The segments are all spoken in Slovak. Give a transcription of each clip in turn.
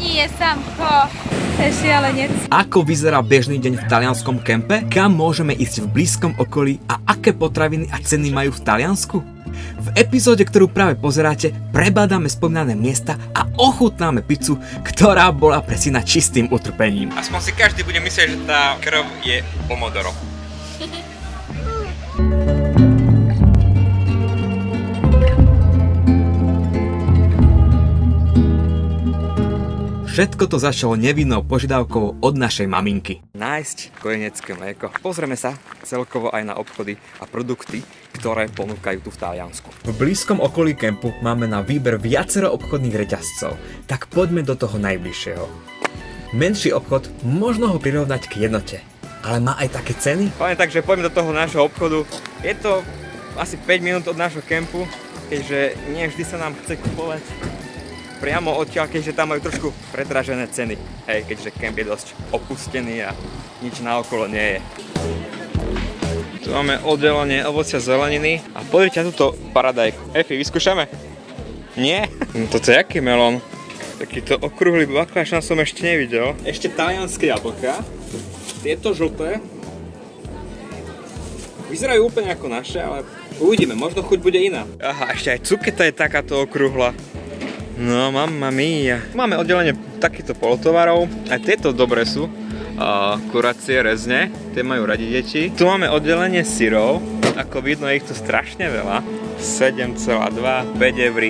Nie, Samko. Šialenec. Ako vyzerá bežný deň v talianskom kempe? Kam môžeme ísť v blízkom okolí a aké potraviny a ceny majú v Taliansku? V epizóde, ktorú práve pozeráte, prebádáme spomínané miesta a ochutnáme pizzu, ktorá bola pre syna čistým utrpením. Aspoň si každý bude myslieť, že tá krv je pomodoro. Všetko to začalo nevinnou požiadavkou od našej maminky. Nájsť kojenecké mlieko. Pozrieme sa celkovo aj na obchody a produkty, ktoré ponúkajú tu v Taliansku. V blízkom okolí kempu máme na výber viacero obchodných reťazcov, tak poďme do toho najbližšieho. Menší obchod možno ho prirovnať k jednote, ale má aj také ceny. Takže poďme do toho nášho obchodu. Je to asi 5 minút od nášho kempu, keďže nie vždy sa nám chce kupovať priamo odtiaľ, keďže tam majú trošku predražené ceny. Hej, keďže kemp je dosť opustený a nič naokolo nie je. Tu máme oddelenie ovocia zeleniny a pozrite na túto paradajku. Efi, vyskúšame? Nie? Toto je aký melón? Takýto okrúhly baklažan som ešte nevidel. Ešte talianské jablká. Tieto žlté. Vyzerajú úplne ako naše, ale uvidíme, možno chuť bude iná. Aha, ešte aj cuketa je takáto okrúhla. No, mamma mia. Máme oddelenie takýchto polotovarov. Aj tieto dobré sú. Kuracie rezne, tie majú radi deti. Tu máme oddelenie syrov. Ako vidno, je ich tu strašne veľa. 7,2, 5 eur.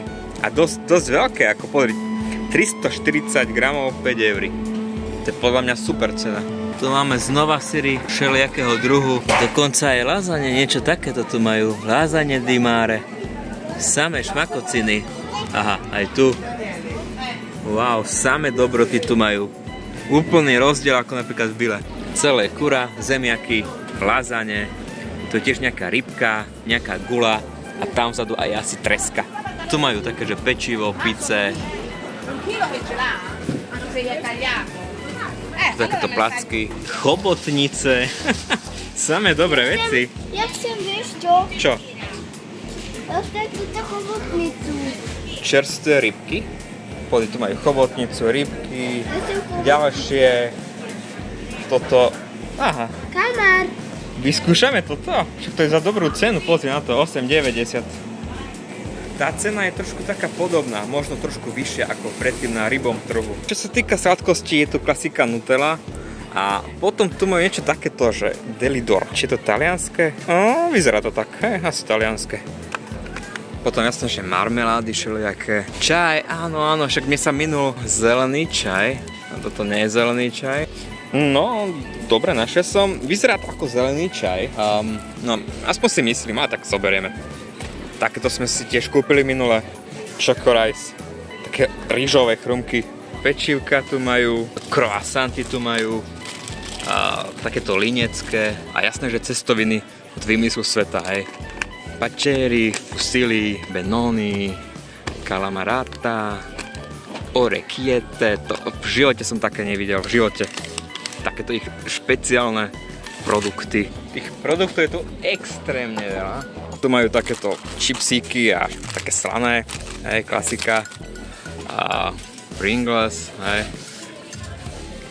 A dosť veľké, ako pozri. 340 gramov, 5 eur. To je podľa mňa super cena. Tu máme znova syry všelijakého druhu. Dokonca aj lázanie, niečo takéto tu majú. Lázanie di mare. Samé šmakociny. Aha, aj tu. Wow, samé dobroty tu majú. Úplný rozdiel ako napríklad v Bile. Celé kura, zemiaky, lazane. Tu je tiež nejaká rybka, nejaká gula a tam vzadu aj asi treska. Tu majú také, že pečivo, pice. Takéto placky, chobotnice. Samé dobré veci. Ja chcem, vieš čo? Čo? Ja chcem túto chobotnicu. Čerstvé rybky. Pozri, tu majú chobotnicu, rybky, ďalšie. Toto. Aha. Kamár. Vyskúšame toto. Však to je za dobrú cenu, pozri na to, 8,90. Tá cena je trošku taká podobná, možno trošku vyššia ako predtým na rybom trhu. Čo sa týka sladkosti, je tu klasika Nutella. A potom tu majú niečo takéto, že Delidor. Či je to talianské? Vyzerá to tak, asi talianské. Potom jasne, že marmelády, všelijaké. Čaj, áno, však mne sa minul zelený čaj. A toto nie je zelený čaj. No, dobre, našiel som. Vyzerá to ako zelený čaj. No, aspoň si myslím, a tak zoberieme. Takéto sme si tiež kúpili minule. Choco rice. Také rýžové chrumky. Pečivka tu majú, croissanty tu majú. Takéto linecké. A jasné, že cestoviny od vymyslu sveta, hej. Pačeri, fusili, benoni, calamarata, orecchiette, to v živote som také nevidel, v živote. Takéto ich špeciálne produkty. Tých produktov je tu extrémne veľa. Tu majú takéto čipsíky a také slané, hej, klasika. A Pringles, hej.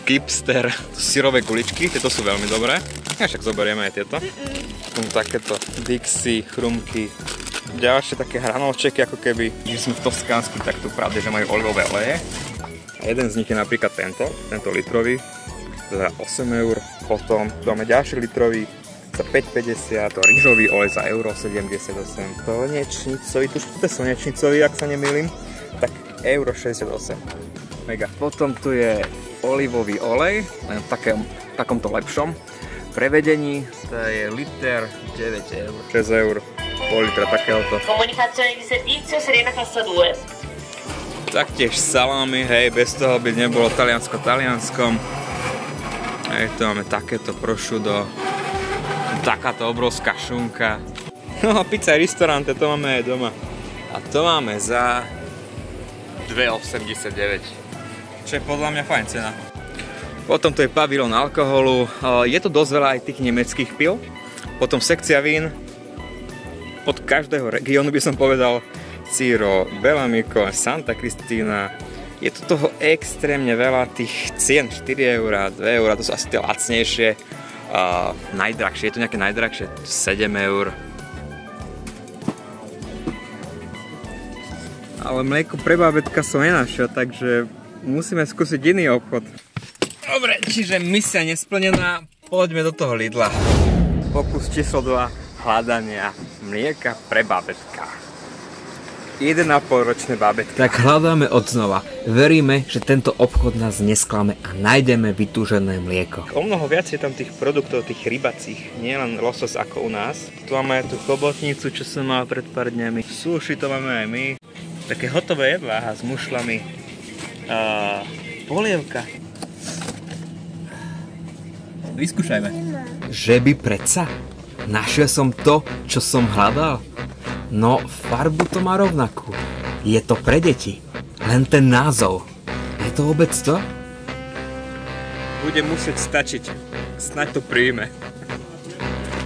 Kipster, syrové guličky, tieto sú veľmi dobré. A však zoberieme aj tieto. Takéto Dixie, chrumky. Ďalšie také hranolčeky, ako keby sme v Toskánsku, tak tu pravde, že majú olivové oleje. A jeden z nich je napríklad tento litrový, za 8 eur. Potom máme ďalší litrový za 5,50. To rýžový olej za euro 78. Slnečnicový, tu je slnečnicový, ak sa nemýlim, tak euro 68. Mega. Potom tu je olivový olej, len v takomto lepšom prevedení, to je liter 9 eur. 6 eur, pol litra takéhoto. Comunicazione di servizio, Serena Cassa 2. Taktiež salámy, hej, bez toho by nebolo talianskom. Hej, tu máme takéto prosciutto, takáto obrovská šunka. No a pizza ristorante, to máme aj doma. A to máme za 2,89. Čo je podľa mňa fajn cena. Potom tu je pavilón alkoholu, je to dosť veľa aj tých nemeckých pil. Potom sekcia vín, od každého regiónu by som povedal, Ciro, Belamico, Santa Cristina, Je tu toho extrémne veľa, tých cien 4 €, 2 €, to sú asi tie lacnejšie. Najdrahšie, je to nejaké najdrahšie, 7 €. Ale mlieko pre bábätka som nenašiel, takže musíme skúsiť iný obchod. Dobre, čiže misia nesplnená, poďme do toho Lidla. Pokus číslo 2, hľadania mlieka pre bábätka. 1,5-ročné bábätko. Tak hľadáme odznova. Veríme, že tento obchod nás nesklame a nájdeme vytúžené mlieko. O mnoho viac je tam tých produktov, tých rybacích. Nie len losos ako u nás. Tu máme aj tú chobotnicu, čo som mal pred pár dňami. Sushi to máme aj my. Také hotové jedlá s mušlami. Polievka. Vyskúšajme. Že by predsa? Našiel som to, čo som hľadal? No, farbu to má rovnakú. Je to pre deti. Len ten názov. Je to vôbec to? Bude musieť stačiť. Snaď to príjme.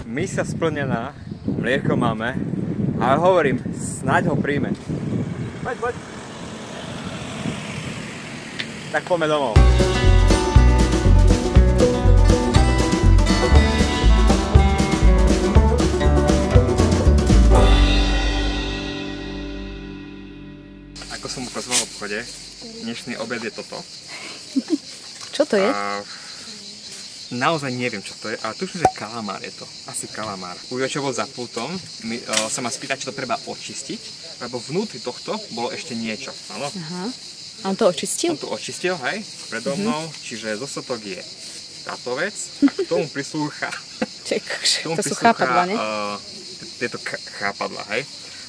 Misia splnená. Mlieko máme. Ale hovorím, snaď ho príjme. Poď. Tak poďme domov. Ako som ukazoval v obchode, dnešný obed je toto. Čo to je? Naozaj neviem, čo to je, ale tuším, že kalamár je to. Asi kalamár. Už čo bol za pultom, sa ma spýtať, či to treba očistiť, lebo vnútri tohto bolo ešte niečo. Áno? Aha. A on to očistil? On to očistil, hej, predo mnou, čiže zostatok je táto vec a k tomu prislúcha... To sú chápadla, ne? Tieto chápadla, hej.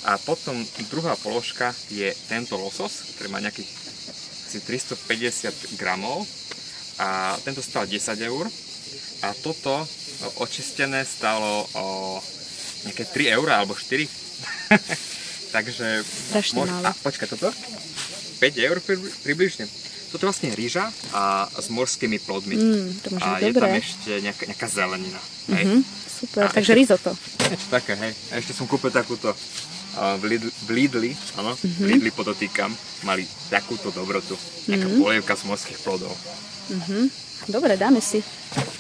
A potom druhá položka je tento losos, ktorý má nejakých asi 350 gramov a tento stál 10 € a toto očistené stálo nejaké 3 € alebo 4. Takže a počkaj, toto 5 € približne. Toto je vlastne rýža a s morskými plodmi. To môže a byť je tam dobré. ešte nejaká zelenina. Hej. Super, takže risotto. Niečo také, hej. A ešte som kúpil takúto v Lidli, áno, v Lidli podotýkam, mali takúto dobrotu. Nejaká polievka z morských plodov. Dobre, dáme si.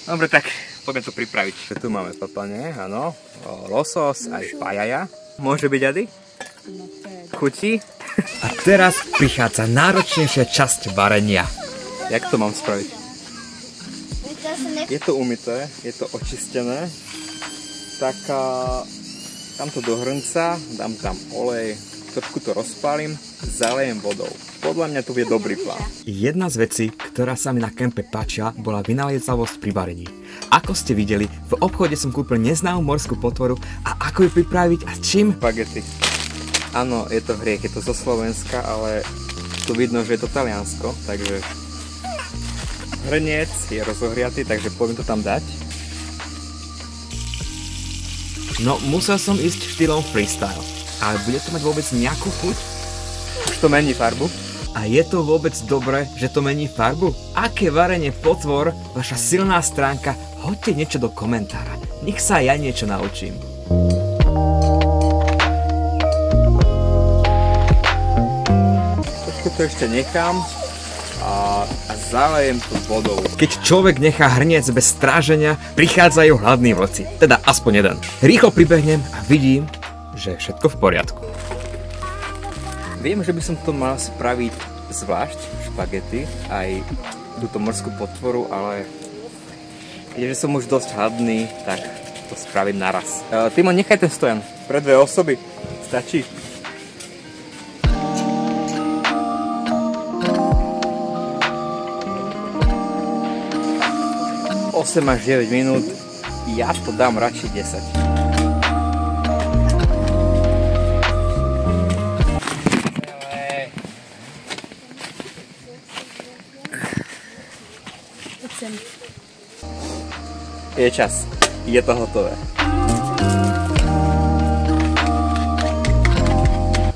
Dobre, tak poďme to pripraviť. Tu máme papane, áno, losos, aj pajaja. Môže byť, Ady? Chutí? A teraz prichádza náročnejšia časť varenia. Jak to mám spraviť? Je to umyté, je to očistené. Tak dám to do hrnca, dám tam olej, trošku to rozpálim, zalejem vodou. Podľa mňa to je dobrý plán. Jedna z vecí, ktorá sa mi na kempe páčila, bola vynaliezavosť pri varení. Ako ste videli, v obchode som kúpil neznámú morskú potvoru a ako ju pripraviť a s čím? Spagety. Áno, je to hriech, je to zo Slovenska, ale tu vidno, že je to Taliansko, takže hrniec je rozohriatý, takže poďme to tam dať. No, musel som ísť štýlom freestyle. Ale bude to mať vôbec nejakú chuť? Už to mení farbu. A je to vôbec dobré, že to mení farbu? Aké varenie potvor, vaša silná stránka? Hoďte niečo do komentára. Nech sa ja niečo naučím. Trošku to ešte nechám a zalejem to vodou. Keď človek nechá hrniec bez stráženia, prichádzajú hladní vlci. Teda aspoň jeden. Rýchlo pribehnem a vidím, že je všetko v poriadku. Viem, že by som to mal spraviť zvlášť, špagety, aj túto morskú potvoru, ale keďže som už dosť hladný, tak to spravím naraz. Timo, nechaj ten stojan. Pre 2 osoby. Stačí? Až 9 minút, ja to dám radšej 10. Je čas, je to hotové.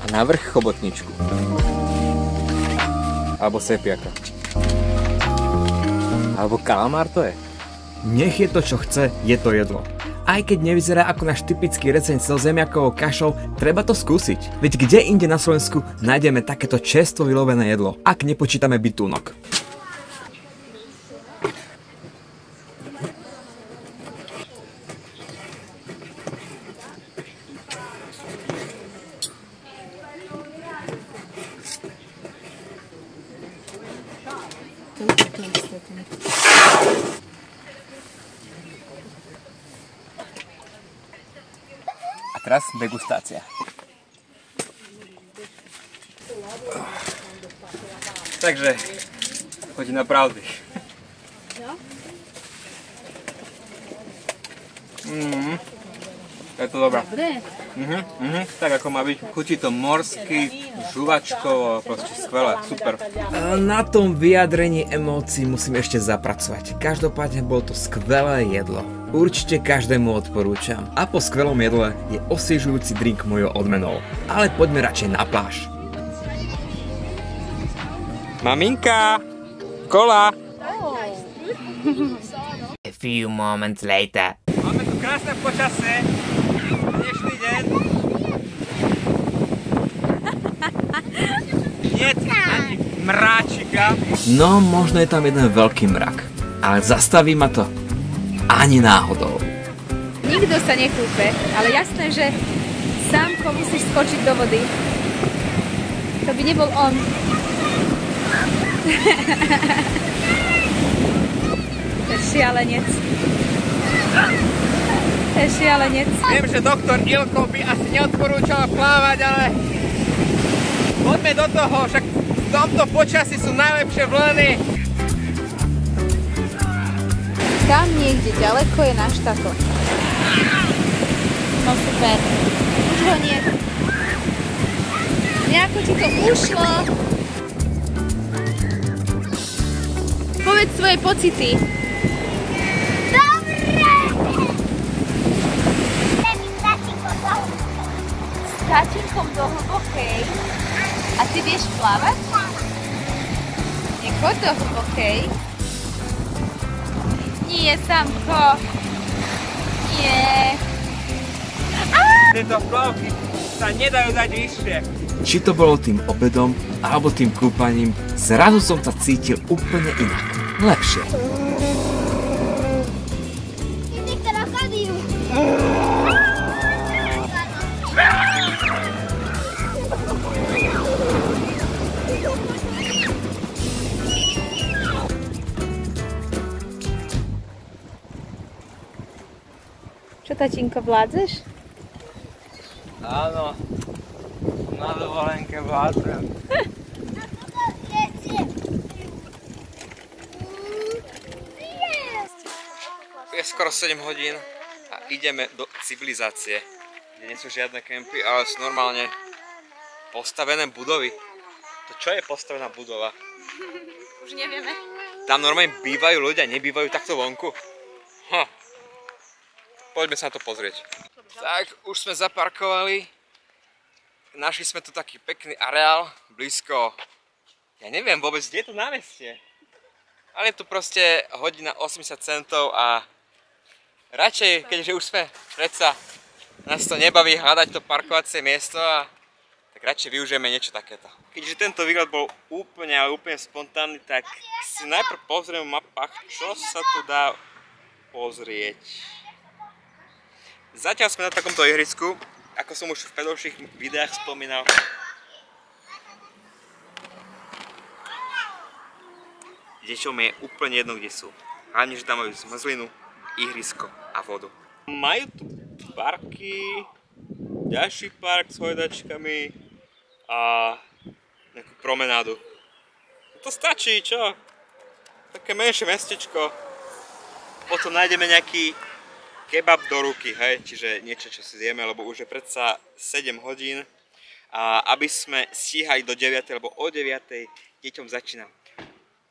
A navrch chobotničku. Alebo sepiaka. Alebo kalamár to je. Nech je to čo chce, je to jedlo. Aj keď nevyzerá ako náš typický receň so zemiakovou kašou, treba to skúsiť. Veď kde inde na Slovensku nájdeme takéto čerstvo vylovené jedlo, ak nepočítame bitúnok. Teraz degustácia. Takže, hodina pravdy. Je to dobré. Tak ako má byť. Chutí to morsky, žuvačkovo, proste skvelé, super. Na tom vyjadrení emócií musím ešte zapracovať. Každopádne bolo to skvelé jedlo. Určite každému odporúčam. A po skvelom jedle je osviežujúci drink mojou odmenou. Ale poďme radšej na pláž. Maminka! Kola! A few moments later. Máme tu krásne počasie. Dnešný deň. Nie ani mráčika. No, možno je tam jeden veľký mrak. Ale zastaví ma to ani náhodou. Nikto sa nekúpe, ale jasné, že sámko musíš skočiť do vody. To by nebol on. To je šialenec. To je šialenec. Viem, že doktor Ilko by asi neodporúčal plávať, ale poďme do toho, však v tomto počasí sú najlepšie vlny. Tam niekde ďaleko je náš tato. No super. Už ho nie. Nejako ti to ušlo. Povedz svoje pocity. Dobre! S tatínkom do hlbokej. A ty vieš plávať? Nechoď do hlbokej. Nie, Samko. Nie. Tieto plavky sa nedajú dať vyššie. Či to bolo tým obedom, alebo tým kúpaním, zrazu som sa cítil úplne inak. Lepšie. Ty krokodil. Čo, tatínko, vládzeš? Áno, na dovolenke vládzem. Je skoro 7 hodín a ideme do civilizácie, kde nie sú žiadne kempy, ale sú normálne postavené budovy. To čo je postavená budova? Už nevieme. Tam normálne bývajú ľudia, nebývajú takto vonku? Poďme sa na to pozrieť. Tak, už sme zaparkovali. Našli sme tu taký pekný areál, blízko, ja neviem vôbec, kde je to námestie. Ale je tu proste hodina 80 centov a radšej, keďže už sme predsa, nás to nebaví hľadať to parkovacie miesto a tak radšej využijeme niečo takéto. Keďže tento výlet bol úplne spontánny, tak si najprv pozrieme v mapách, čo sa tu dá pozrieť. Zatiaľ sme na takomto ihrisku, ako som už v predovších videách spomínal. Deťom je úplne jedno, kde sú. Hlavne, že tam majú zmrzlinu, ihrisko a vodu. Majú tu parky, ďalší park s hojdačkami a nejakú promenádu. To stačí, čo? Také menšie mestečko. Potom nájdeme nejaký kebab do ruky, hej, čiže niečo, čo si zjeme, lebo už je predsa 7 hodín a aby sme stíhali do 9, lebo o 9 deťom začína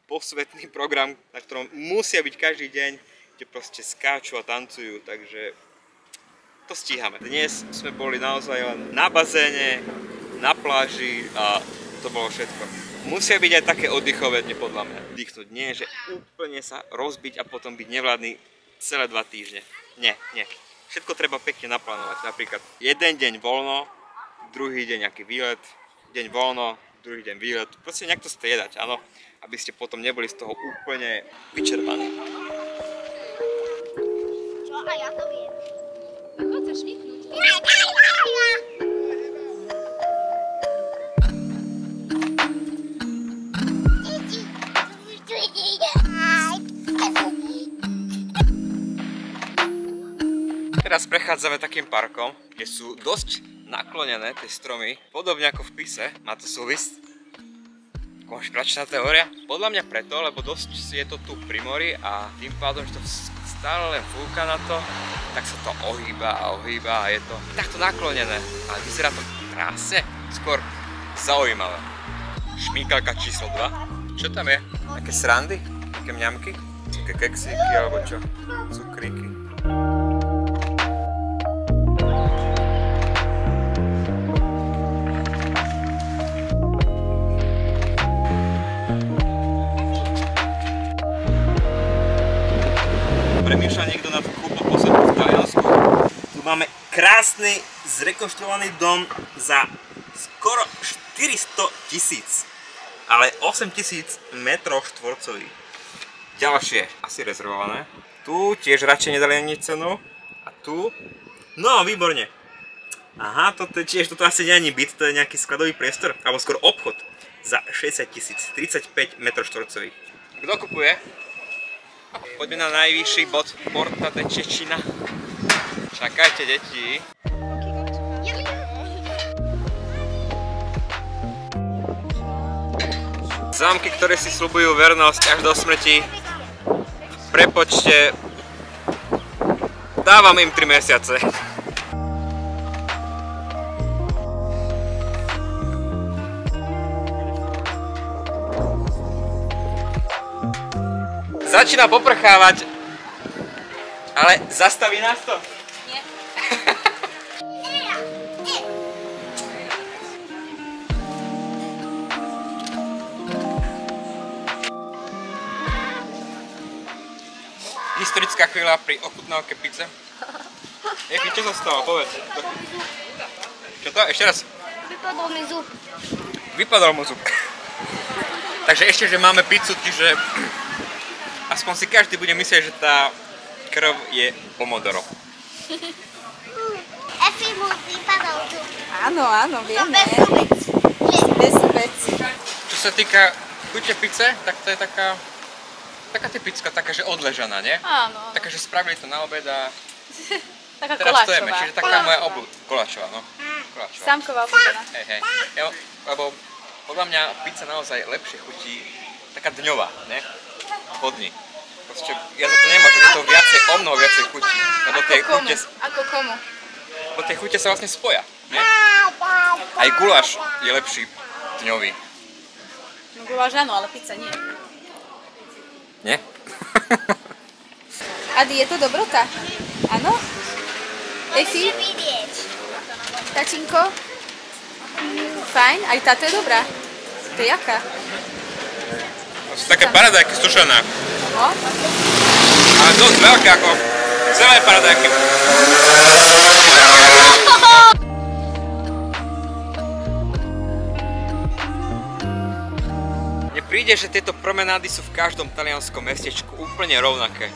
posvetný program, na ktorom musia byť každý deň, kde proste skáču a tancujú, takže to stíhame. Dnes sme boli naozaj len na bazéne, na pláži a to bolo všetko. Musia byť aj také oddychové dne podľa mňa. Dýchnuť nie, že úplne sa rozbiť a potom byť nevládny celé 2 týždne. Nie, nie. Všetko treba pekne naplánovať. Napríklad jeden deň voľno, druhý deň nejaký výlet, deň voľno, druhý deň výlet. Proste nejak to striedať, áno, aby ste potom neboli z toho úplne vyčerpaní. Čo? A ja to viem. Ako chceš vyknúť? Teraz prechádzame takým parkom, kde sú dosť naklonené tie stromy, podobne ako v Pise. Má to súvisť? Konšpiračná teória? Podľa mňa preto, lebo dosť je to tu pri mori a tým pádom, že to stále len fúka na to, tak sa to ohýba a je to takto naklonené. Ale vyzerá to krásne, skôr zaujímavé. Šmíkalka číslo 2. Čo tam je? Také srandy? Také mňamky? Také keksíky alebo čo? Cukríky. Premýšľa niekto nad kúpou pozemku v Taliansku. Tu máme krásny zrekonštruovaný dom za skoro 400 000, ale 8 000 metrov štvorcových. Ďalšie asi rezervované. Tu tiež radšej nedali ani cenu. A tu? No, výborne. Aha, toto asi nie je ani byt, to je nejaký skladový priestor, alebo skôr obchod za 60 000, 35 metrov štvorcových. Kto kupuje? Poďme na najvyšší bod Porta de Cecina. Čakajte, deti. Zámky, ktoré si sľubujú vernosť až do smrti, prepočte, dávam im 3 mesiace. Začína poprchávať, ale zastaví nás to? Nie. Historická chvíľa pri ochutnávke pizze. Čo sa stalo? Povedz. Čo to? Ešte raz. Vypadol mi zub. Vypadol mu zub. Takže ešte, že máme pizzu, čiže aspoň si každý bude myslieť, že tá krv je pomodoro. Efi mu vypadol zub. Áno, vieme. Bez zubic. Bez zubec. Čo sa týka chute pizze, tak to je taká typická, taká, že odležaná, nie? Áno. Taká, že spravili to na obed a Taká teraz to koláčová. jeme, čiže taká moja koláčová, no. Koláčová. Sámková obľúbená. Hej. Lebo podľa mňa pizza naozaj lepšie chutí, taká dňová, ne? Po dni. Proste ja za to nemôžem, že to o mnoho viacej chutí. Lebo tie chute... Ako komu? Lebo tie chute sa vlastne spoja, ne? Aj guláš je lepší dňový. No guláš áno, ale pizza nie. Nie? Adi, je to dobrota? Áno? Efi? Vidieť. Tačinko? Fajn, aj táto je dobrá. To je jaká? To sú také paradajky sušené. No? Ale dosť veľké ako celé paradajky. Mne príde, že tieto promenády sú v každom talianskom mestečku úplne rovnaké.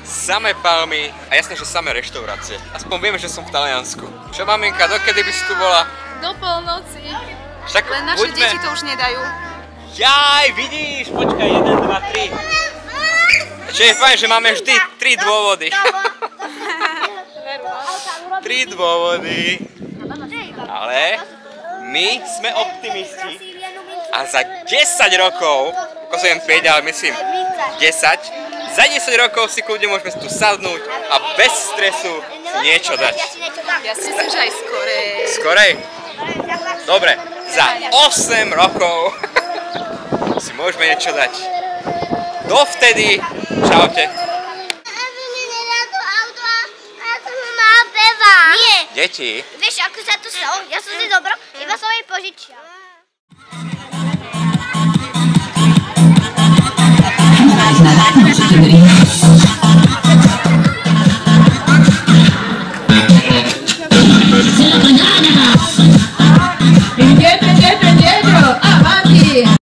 Samé palmy a jasné, že samé reštaurácie. Aspoň vieme, že som v Taliansku. Čo maminka, dokedy by si tu bola? Do polnoci. Však Len naše deti to už nedajú. Jaj, vidíš, počkaj, 1, 2, 3. Čo je fajn, že máme vždy 3 dôvody. 3 dôvody. Ale my sme optimisti. A za 10 rokov, ako som 5, ale myslím 10, za 10 rokov si kľudne môžeme tu sadnúť a bez stresu si niečo dať. Ja si myslím, že aj skorej. Skorej? Dobre, za 8 rokov si môžeme niečo dať. Dovtedy, čaute. Nie. Deti. Vieš, ako sa to stalo? Ja som si dobro, iba som jej požičila. Na